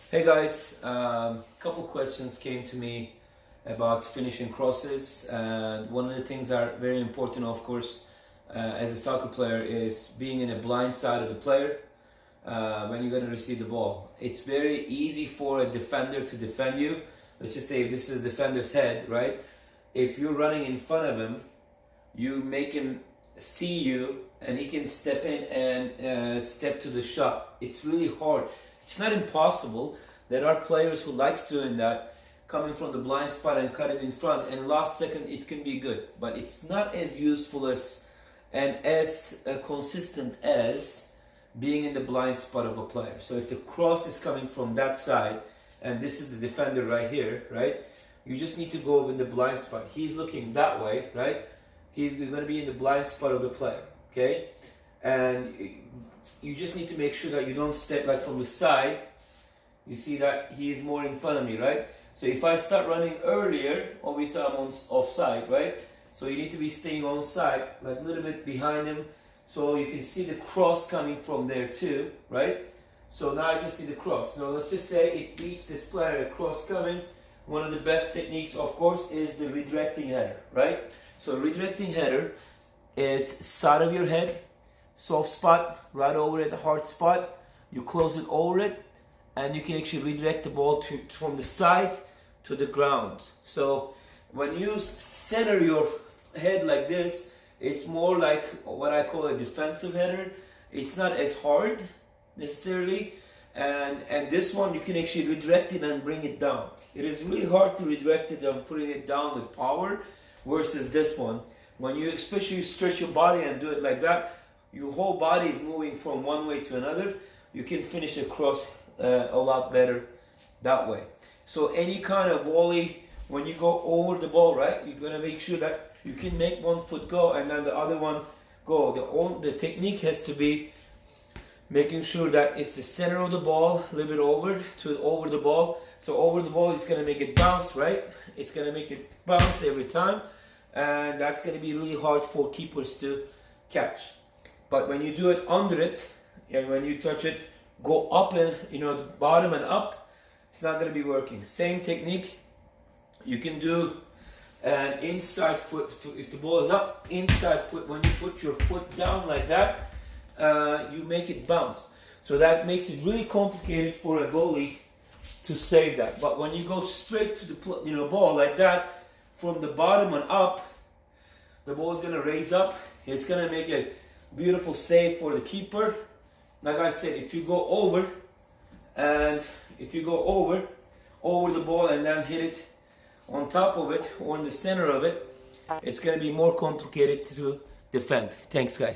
Hey guys, couple questions came to me about finishing crosses, and one of the things that are very important, of course, as a soccer player is being in a blind side of the player when you're going to receive the ball. It's very easy for a defender to defend you. Let's just say if this is the defender's head, right? If you're running in front of him, you make him see you and he can step in and step to the shot. It's really hard. It's not impossible. There are players who likes doing that, coming from the blind spot and cutting in front, and last second it can be good, but it's not as useful as and as consistent as being in the blind spot of a player. So if the cross is coming from that side and this is the defender right here, right? You just need to go in the blind spot. He's looking that way, right? He's going to be in the blind spot of the player, okay? And you just need to make sure that you don't step like from the side. You see that he is more in front of me, right? So if I start running earlier, obviously I'm on offside, right? So you need to be staying on side, like a little bit behind him, so you can see the cross coming from there too, right? So now I can see the cross. So let's just say it beats this player, a cross coming. One of the best techniques, of course, is the redirecting header, right? So redirecting header is side of your head, soft spot, right over it, hard spot. You close it over it, and you can actually redirect the ball from the side to the ground. So when you center your head like this, it's more like what I call a defensive header. It's not as hard necessarily, and this one you can actually redirect it and bring it down. It is really hard to redirect it and putting it down with power versus this one. When you especially stretch your body and do it like that, your whole body is moving from one way to another. You can finish a cross a lot better that way. So any kind of volley, when you go over the ball, right, you're gonna make sure that you can make one foot go and then the other one go. The technique has to be making sure that it's the center of the ball, a little bit over the ball. So over the ball, it's gonna make it bounce, right? It's gonna make it bounce every time, and that's gonna be really hard for keepers to catch. But when you do it under it, and when you touch it, go up and bottom and up, it's not going to be working. Same technique, you can do an inside foot. If the ball is up, inside foot. When you put your foot down like that, you make it bounce. So that makes it really complicated for a goalie to save that. But when you go straight to the ball like that, from the bottom and up, the ball is going to raise up. It's going to make a beautiful save for the keeper. Like I said, if you go over the ball and then hit it on top of it or in the center of it, it's going to be more complicated to defend. Thanks, guys.